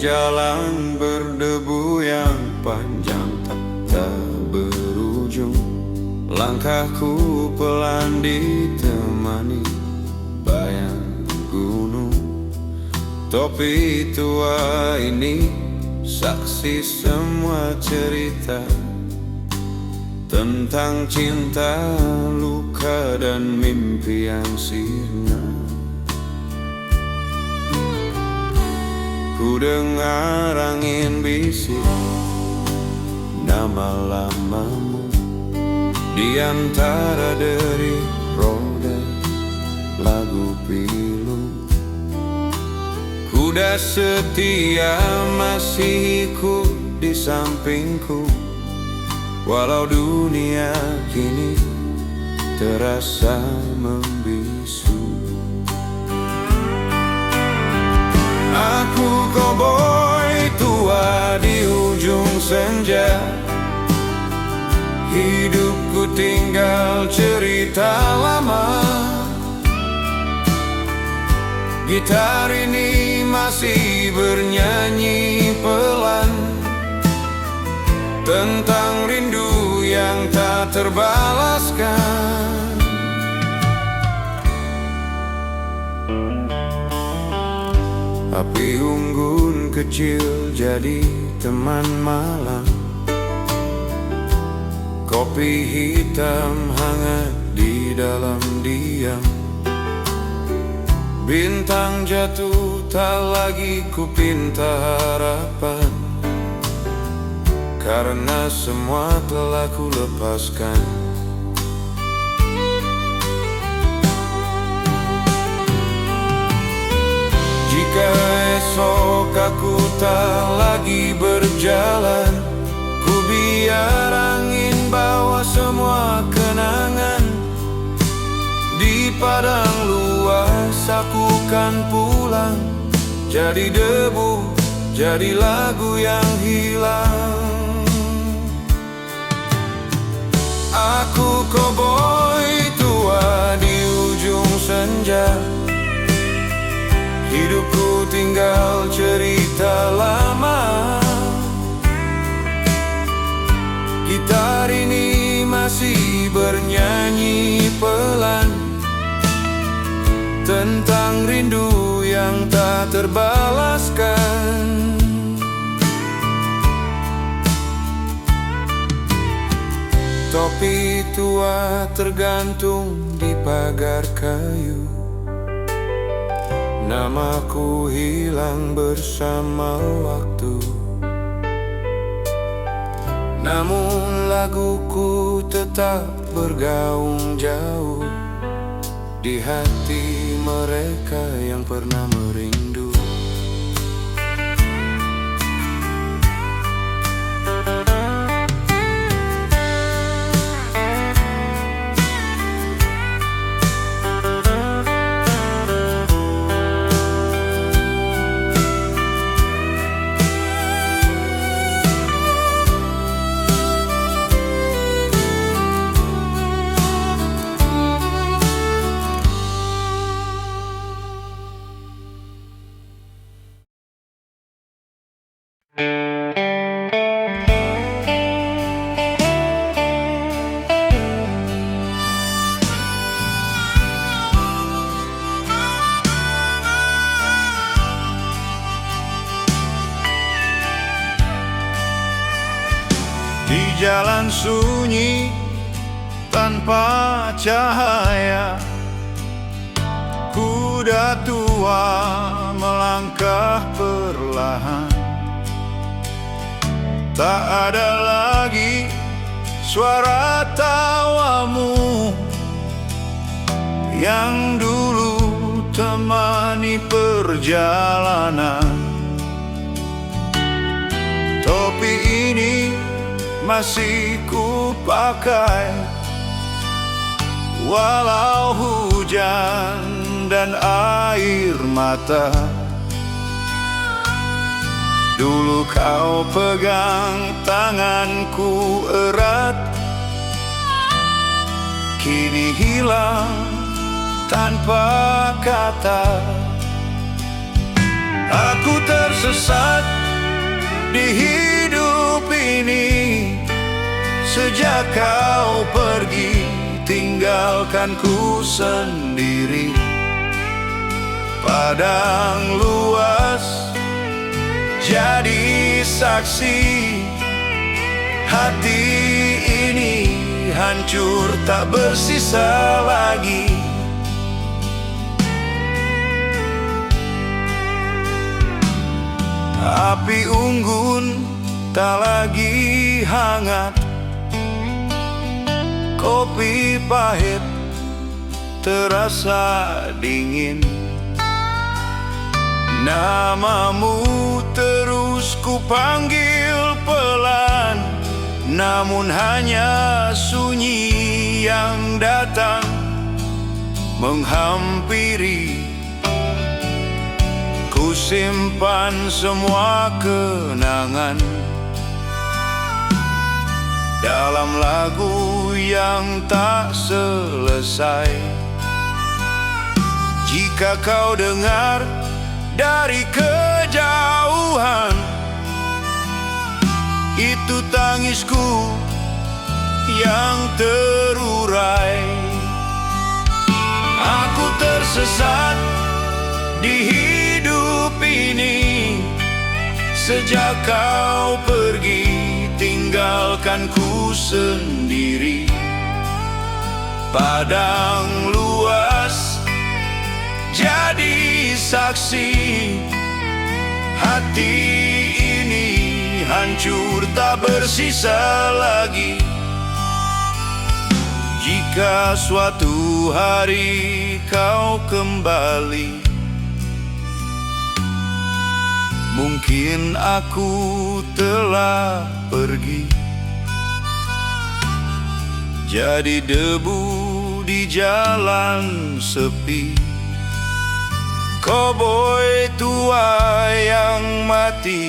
jalan berdebu yang panjang tak berujung. Langkahku pelan ditemani bayang gunung. Topi tua ini saksi semua cerita tentang cinta, luka, dan mimpi yang sirna. Ku dengar angin bisik nama lamamu di antara deri roda lagu pilu. Kuda setia masih ikut di sampingku, walau dunia kini terasa membisu. Aku koboi tua di ujung senja. Hidupku tinggal cerita lama. Gitar ini masih bernyanyi pelan tentang rindu yang tak terbalaskan. Api unggun kecil jadi teman malam. Kopi hitam hangat di dalam diam. Bintang jatuh tak lagi ku pinta harapan, karena semua telah ku lepaskan. Jika esok aku tak lagi berjalan, ku biar angin bawa semua kenangan. Di padang luas aku kan pulang, jadi debu, jadi lagu yang hilang. Aku koboi tua di ujung senja. Hidupku tinggal cerita lama. Gitar ini masih bernyanyi pelan tentang rindu yang tak terbalaskan. Topi tua tergantung di pagar kayu. Namaku hilang bersama waktu, namun laguku tetap bergaung jauh di hati mereka yang pernah merindu. Di jalan sunyi tanpa cahaya, kuda tua melangkah perlahan. Tak ada lagi suara tawamu yang dulu temani perjalanan. Topi ini masih ku pakai, walau hujan dan air mata. Dulu kau pegang tanganku erat, kini hilang tanpa kata. Aku tersesat di hidup ini sejak kau pergi, tinggalkan ku sendiri. Padang luas jadi saksi, hati ini hancur tak bersisa lagi. Api unggun tak lagi hangat, kopi pahit terasa dingin. Namamu terus ku panggil pelan, namun hanya sunyi yang datang menghampiri. Ku simpan semua kenangan dalam lagu yang tak selesai. Jika kau dengar dari kejauhan, itu tangisku yang terurai. Aku tersesat di hidup ini sejak kau pergi, tinggalkan ku sendiri. Padang luas jadi saksi, hati ini hancur tak bersisa lagi. Jika suatu hari kau kembali, mungkin aku telah pergi, jadi debu di jalan sepi. Koboi tua yang mati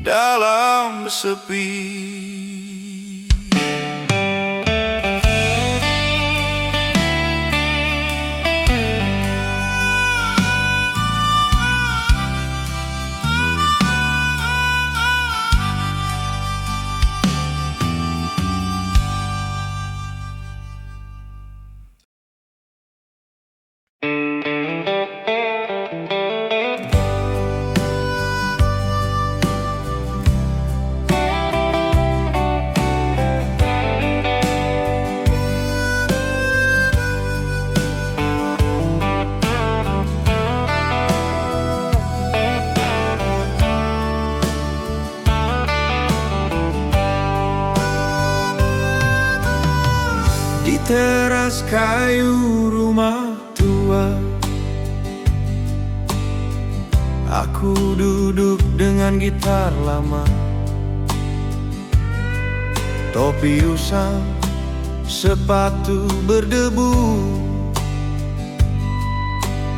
dalam sepi. Di teras kayu rumah tua, aku duduk dengan gitar lama, topi usang, sepatu berdebu.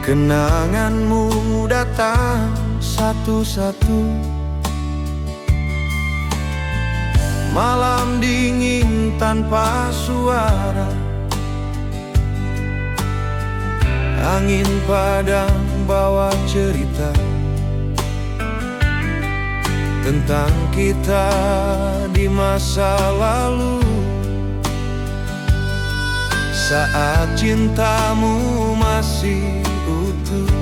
Kenanganmu datang satu-satu. Malam dingin tanpa suara, angin padang bawa cerita tentang kita di masa lalu. Saat cintamu masih utuh,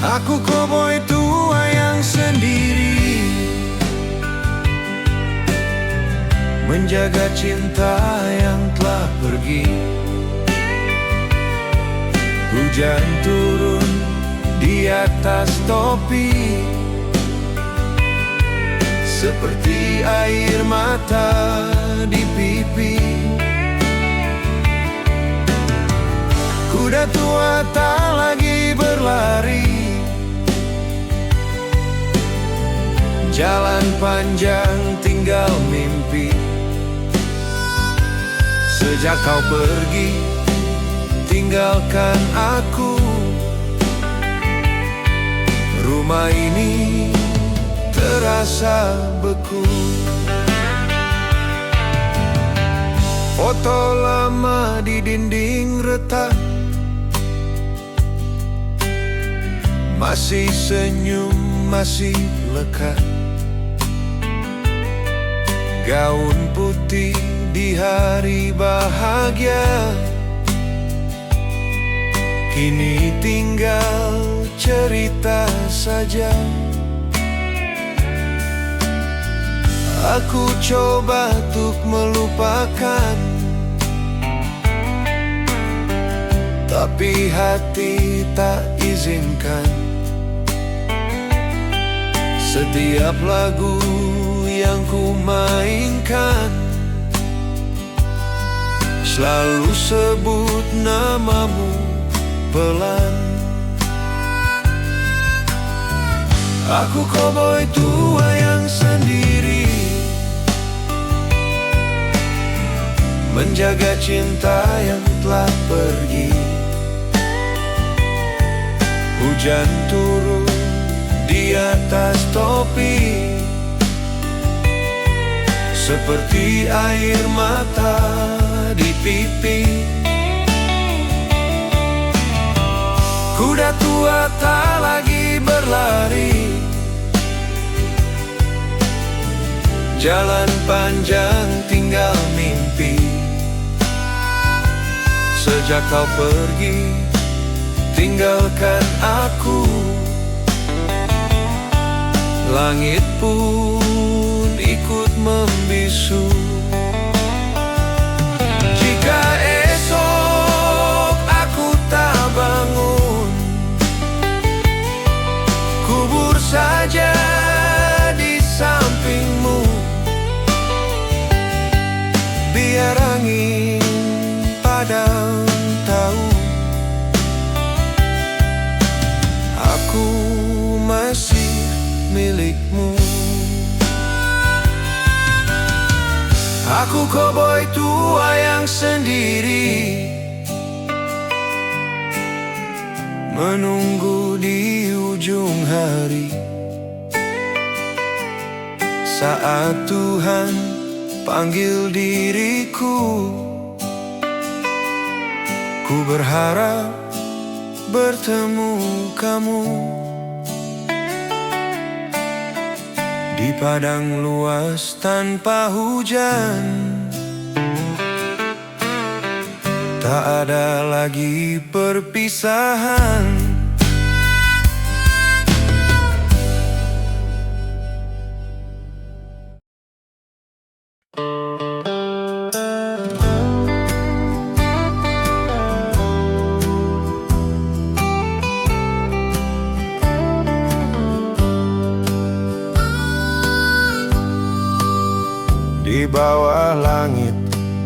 aku koboi tua yang sendiri, menjaga cinta yang telah pergi. Hujan turun di atas topi, seperti air mata di pipi. Kuda tua tak lagi berlari, jalan panjang tinggal mimpi. Sejak kau pergi, tinggalkan aku. Rumah ini terasa beku. Foto lama di dinding retak, masih senyum, masih lekat. Gaun putih di hari bahagia, kini tinggal cerita saja. Aku coba untuk melupakan, tapi hati tak izinkan. Setiap lagu yang ku mainkan selalu sebut namamu pelan. Aku koboi tua yang sendiri, menjaga cinta yang telah pergi. Hujan turun di atas topi, seperti air mata di pipi. Kuda tua tak lagi berlari, jalan panjang tinggal mimpi. Sejak kau pergi, tinggalkan aku, langit pun ikut membisu. Jika esok aku tak bangun, kubur saja di sampingmu. Biar angin padam tahu aku masih milikmu. Aku koboi tua yang sendiri, menunggu di ujung hari, saat Tuhan panggil diriku. Ku berharap bertemu kamu di padang luas tanpa hujan. Tak ada lagi perpisahan. Di bawah langit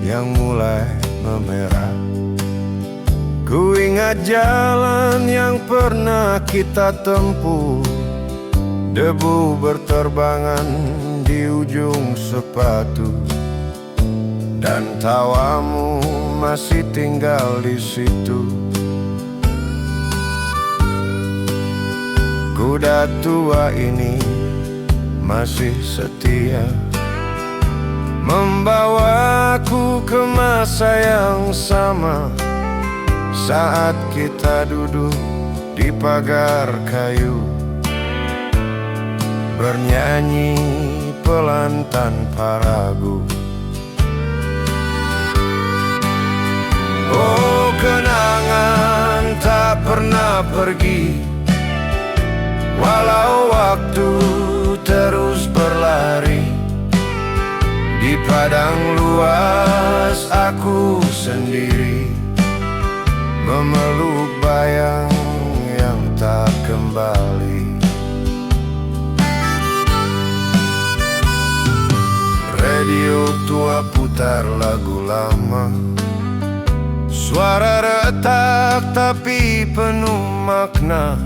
yang mulai memerah, ku ingat jalan yang pernah kita tempuh. Debu berterbangan di ujung sepatu, dan tawamu masih tinggal di situ. Kuda tua ini masih setia, membawaku ke masa yang sama, saat kita duduk di pagar kayu, bernyanyi pelan tanpa ragu. Oh, kenangan tak pernah pergi, walau waktu terus berlari. Di padang luas aku sendiri, memeluk bayang yang tak kembali. Radio tua putar lagu lama, suara retak tapi penuh makna.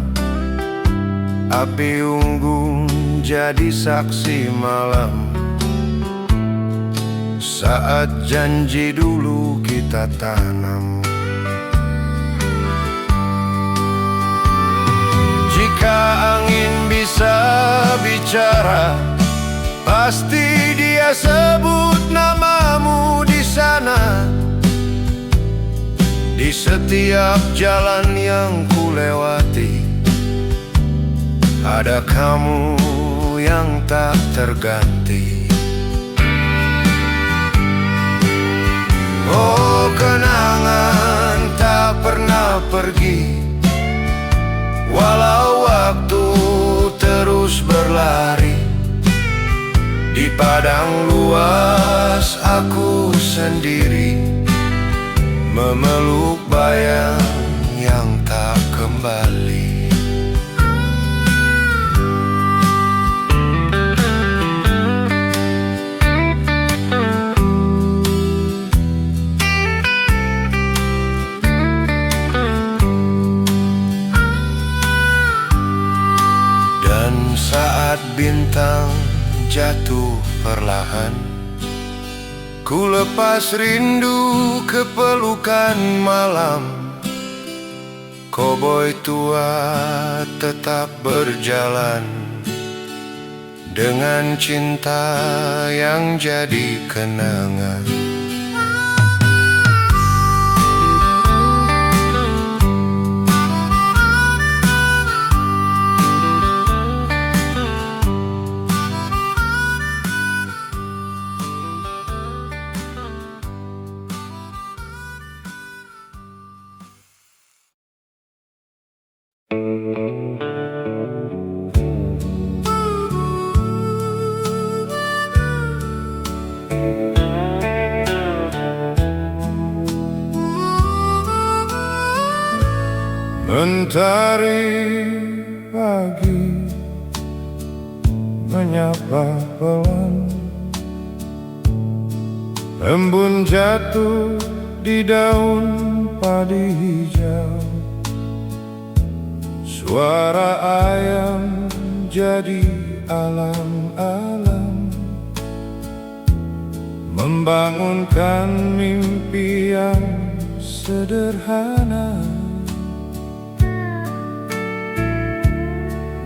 Api unggun jadi saksi malam, saat janji dulu kita tanam. Jika angin bisa bicara, pasti dia sebut namamu di sana. Di setiap jalan yang ku lewati, ada kamu yang tak terganti. Oh, kenangan tak pernah pergi, walau waktu terus berlari. Di padang luas aku sendiri, memeluk bayang yang tak kembali. Dan saat bintang jatuh perlahan, ku lepas rindu ke pelukan malam. Koboi tua tetap berjalan dengan cinta yang jadi kenangan. Mentari pagi menyapa pelan, embun jatuh di daun padi hijau. Suara ayam jadi alam-alam, membangunkan mimpi yang sederhana.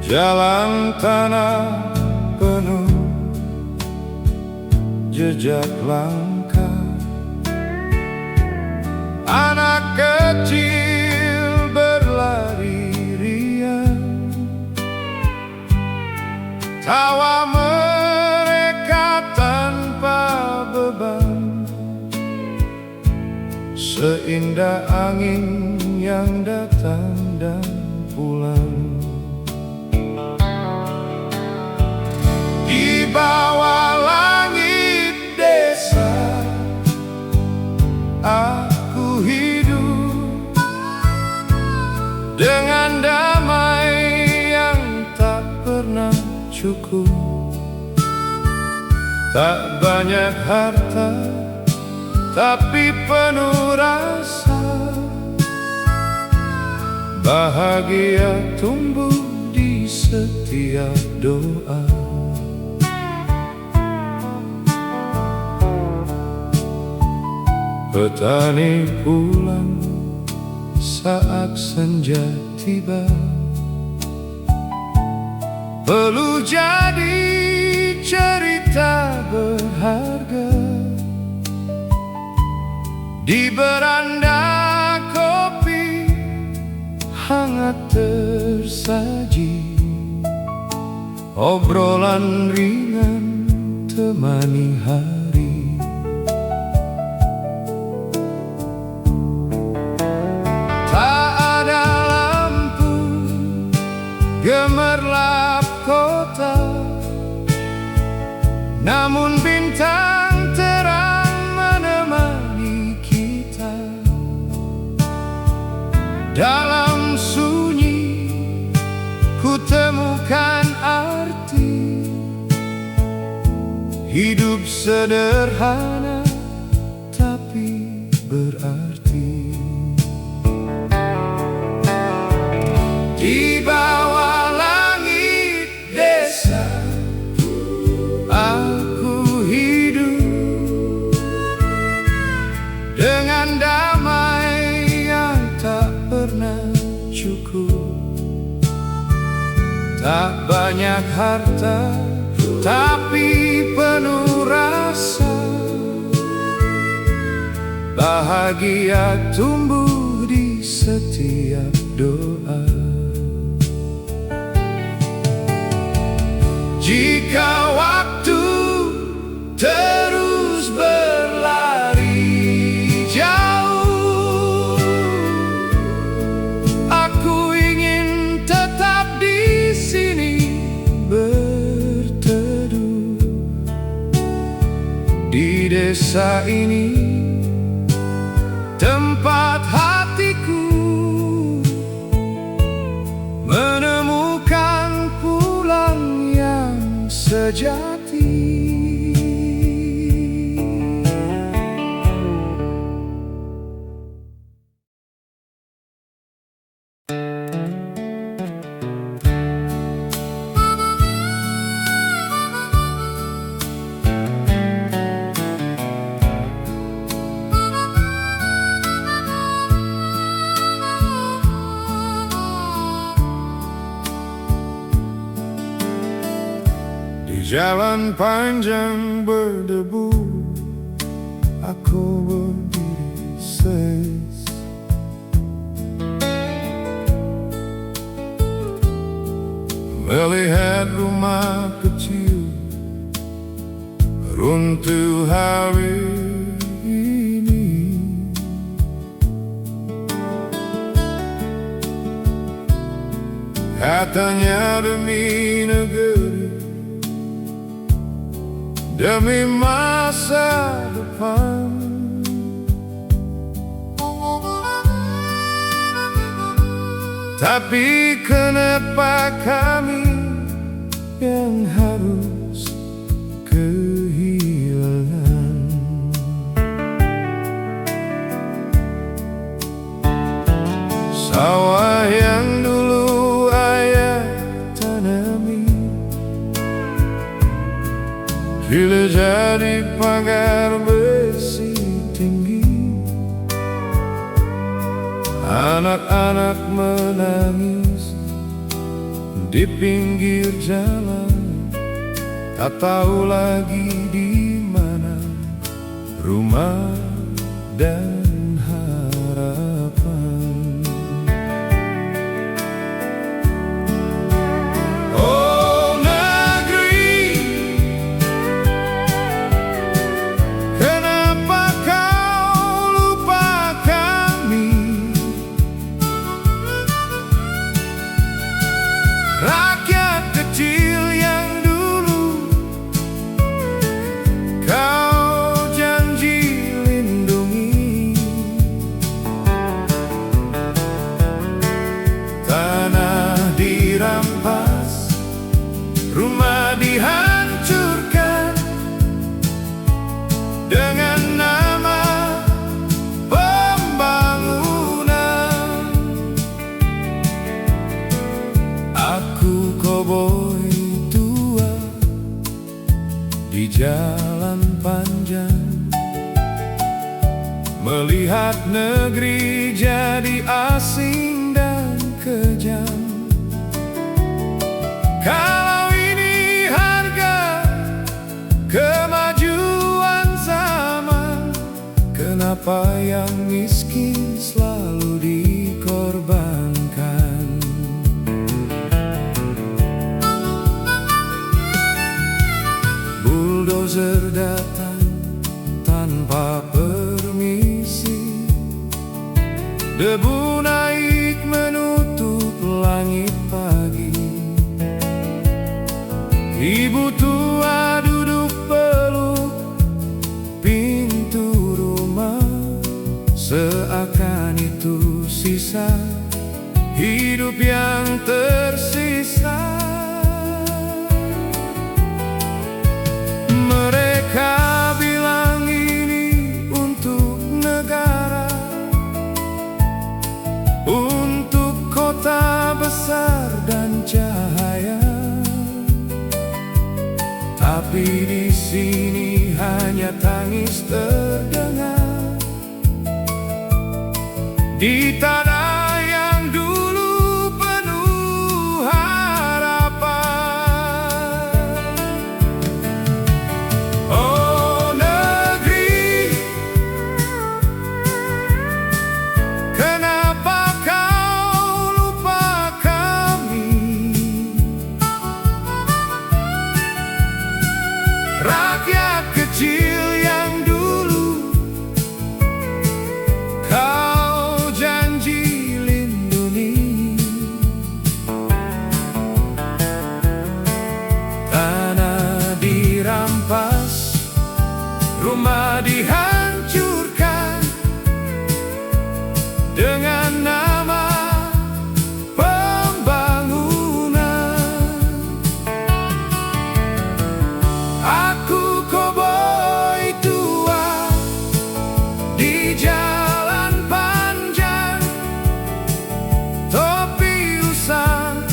Jalan tanah penuh jejak langkah, anak kecil berlari riang, tawa mereka tanpa beban, seindah angin yang datang dan pulang. Di bawah langit desa aku hidup dengan damai yang tak pernah cukup. Tak banyak harta, tapi penuh rasa. Bahagia tumbuh di setiap doa. Petani pulang saat senja tiba, perlu jadi cerita berharga. Di beranda kopi hangat tersaji, obrolan ringan temani hari. Gemerlap kota, namun bintang terang menemani kita. Dalam sunyi ku temukan arti hidup sederhana tapi berarti. Di bawah langit desa aku hidup dengan damai yang tak pernah cukup. Tak banyak harta, tapi penuh rasa. Bahagia tumbuh di setiap doa. Jika waktu terus berlari jauh, aku ingin tetap di sini berteduh. Di desa ini, tempat hatiku menemukan pulang yang sejati. Jalan panjang berdebu, aku berdiri ses. Melihat rumah kecil runtuh hari ini. Katanya demi negeri, demi masa depan. Tapi kenapa kami yang harus kehilangan? Sawah yang dulu ayah tanami kini jadi pagar besi tinggi. Anak-anak menangis di pinggir jalan, tak tahu lagi di mana rumah dan harapan. Oh negeri, kenapa kau lupa kami? Rakyat kecil yang dulu kau janji lindungi. Tanah dirampas, rumah dihancurkan dengan nama pembangunan. Aku koboi tua di jalan panjang, melihat negeri jadi asing dan kejam. Kalau ini harga kemajuan zaman, kenapa yang miskin selalu dikorbankan? Bulldozer datang tanpa permisi, debu naik menutup langit pagi. Ibu tua duduk peluk pintu rumah, seakan itu sisa hidup yang tersisa. Mereka bilang ini untuk negara, untuk kota besar dan cahaya. Tapi di sini hanya tangis terdengar di tanah yang dulu penuh harapan. Oh negeri, kenapa kau lupa kami? kecil yang dulu kau janji lindungi. Tanah dirampas, rumah dihancurkan dengan nama pembangunan. Aku koboi tua di jalan panjang, topi usang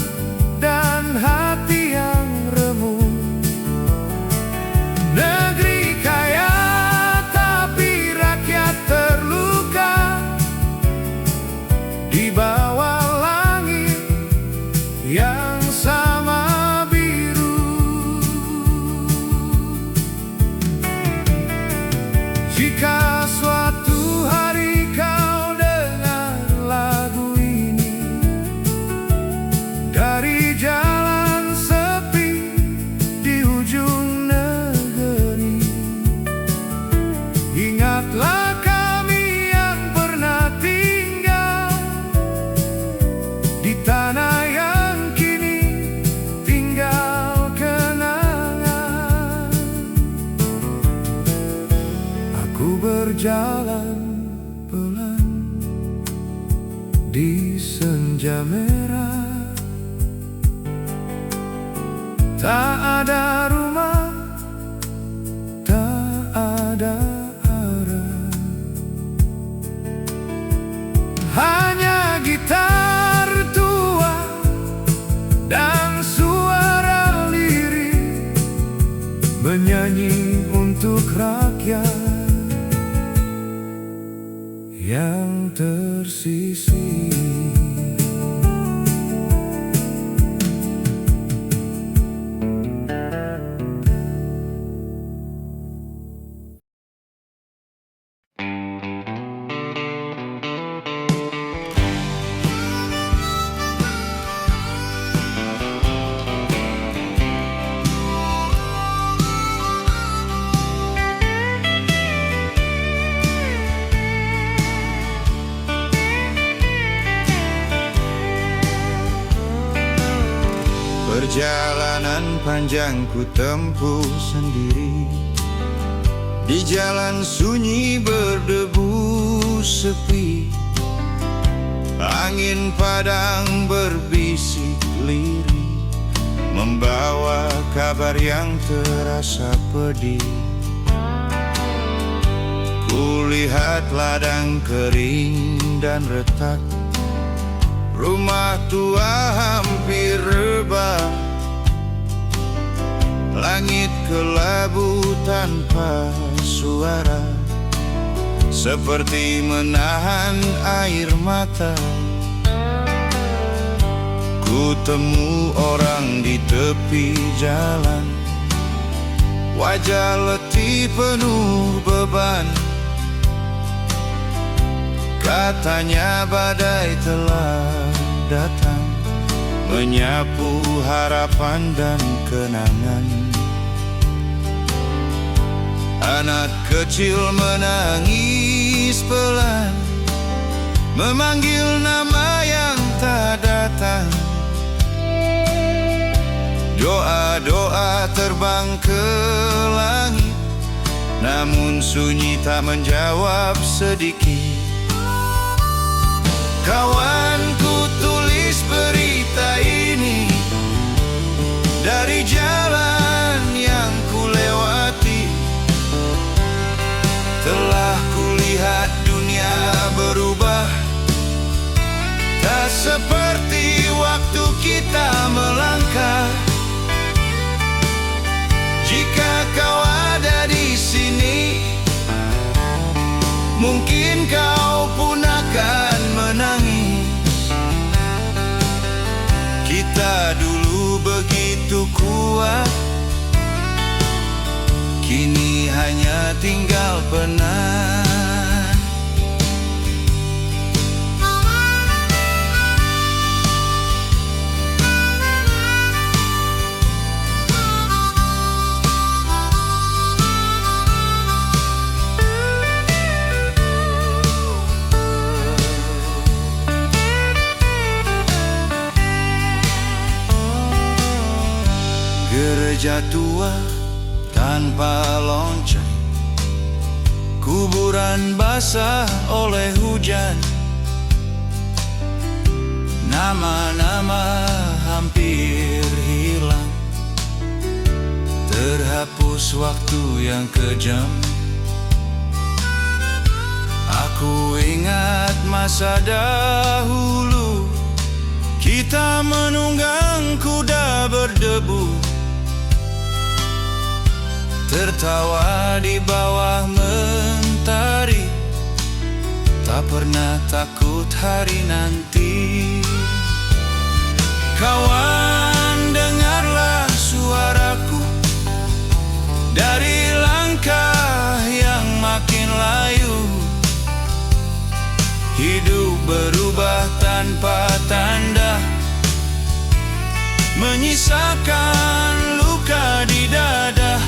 dan hati yang remuk. Negeri kaya tapi rakyat terluka di bawah langit yang sama biru. Jika suatu hari kau dengar lagu ini dari jalan sepi di ujung negeri, ingatlah kami yang pernah tinggal di tanah yang kini tinggal kenangan. Aku berjalan pelan di senja merah, tak ada rumah, tak ada arah, hanya gitar tua dan suara lirih menyanyi untuk rakyat yang tersisih. Perjalanan panjang ku tempuh sendiri, di jalan sunyi berdebu sepi. Angin padang berbisik lirih, membawa kabar yang terasa pedih. Kulihat ladang kering dan retak, rumah tua hampir rebah. Langit kelabu tanpa suara, seperti menahan air mata. Ku temu orang di tepi jalan, wajah letih penuh beban. Katanya badai telah datang, menyapu harapan dan kenangan. Anak kecil menangis pelan, memanggil nama yang tak datang. Doa-doa terbang ke langit, namun sunyi tak menjawab sedikit. Kawanku tulis berita ini dari jalan yang ku lewati. Telah kulihat dunia berubah, tak seperti waktu kita melangkah. Jika kau ada di sini, mungkin kau pun akan menangis. Kita dulu begitu kuat, kini hanya tinggal penat. meja tua tanpa lonceng, kuburan basah oleh hujan, nama-nama hampir hilang, terhapus waktu yang kejam. Aku ingat masa dahulu, kita menunggang kuda berdebu, tertawa di bawah mentari, tak pernah takut hari nanti. Kawan, dengarlah suaraku dari langkah yang makin layu. Hidup berubah tanpa tanda, menyisakan luka di dada.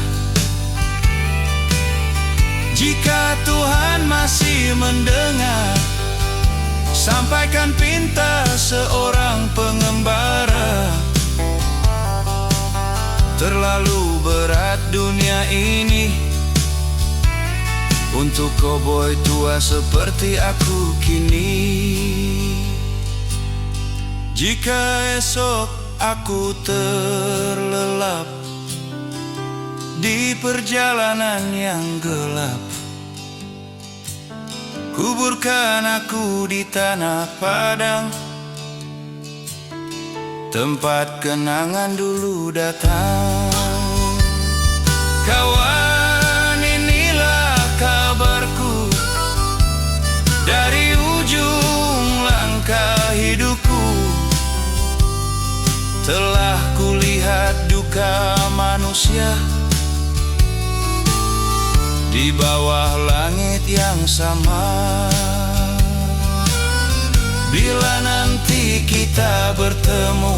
Jika Tuhan masih mendengar, sampaikan pinta seorang pengembara. Terlalu berat dunia ini untuk koboi tua seperti aku kini. Jika esok aku terlelap di perjalanan yang gelap, kuburkan aku di tanah padang, tempat kenangan dulu datang. Kawan, inilah kabarku dari ujung langkah hidupku. Telah kulihat duka manusia di bawah langit yang sama. Bila nanti kita bertemu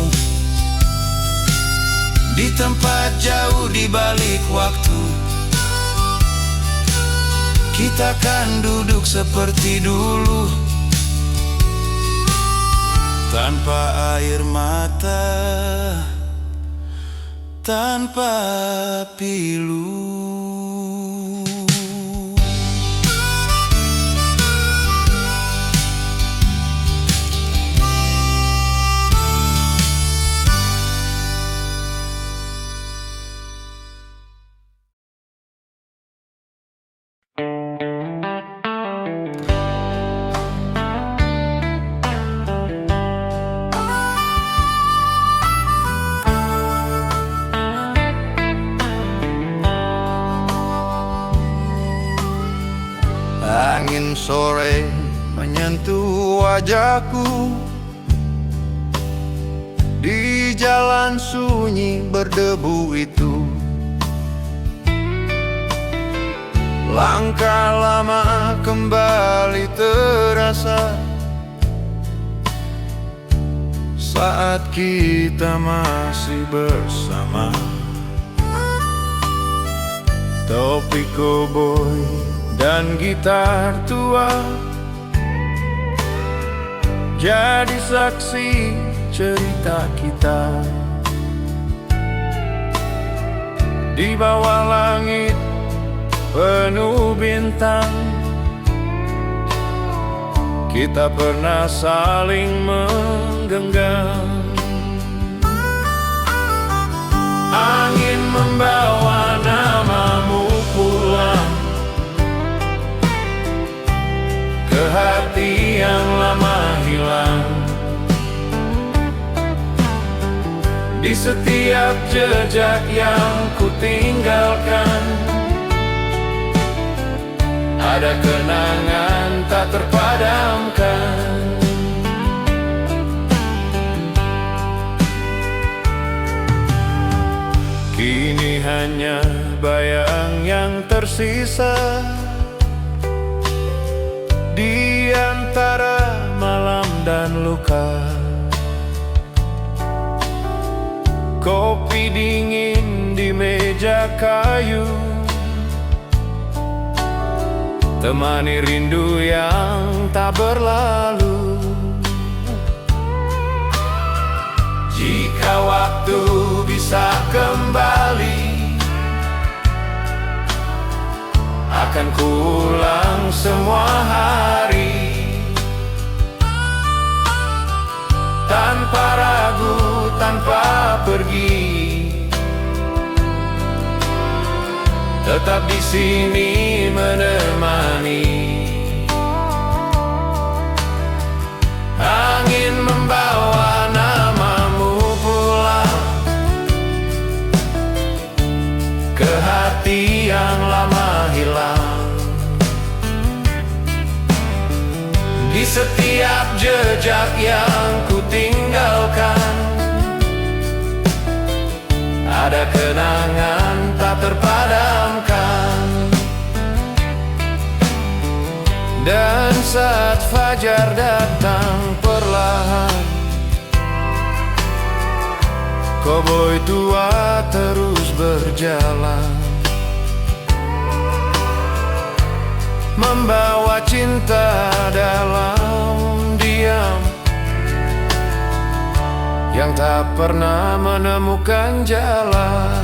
di tempat jauh di balik waktu, kita kan duduk seperti dulu, tanpa air mata, tanpa pilu. Angin sore menyentuh wajahku di jalan sunyi berdebu itu. Langkah lama kembali terasa saat kita masih bersama. Topi koboi dan gitar tua jadi saksi cerita kita. Di bawah langit penuh bintang, kita pernah saling menggenggam. Angin membawa namamu pulang ke hati yang lama hilang. Di setiap jejak yang kutinggalkan ada kenangan tak terpadamkan. Kini hanya bayang yang tersisa di antara malam dan luka. Kopi dingin di meja kayu temani rindu yang tak berlalu. Jika Jika waktu bisa kembali, akan kuulang semua hari, tanpa ragu, tanpa pergi, tetap di sini menemani. Angin membawa namamu pulang ke hati yang lama hilang. Di setiap jejak yang ku tinggalkan, ada kenangan tak terpadamkan. Dan saat fajar datang perlahan, koboi tua terus berjalan, membawa cinta dalam diam, yang tak pernah menemukan jalan.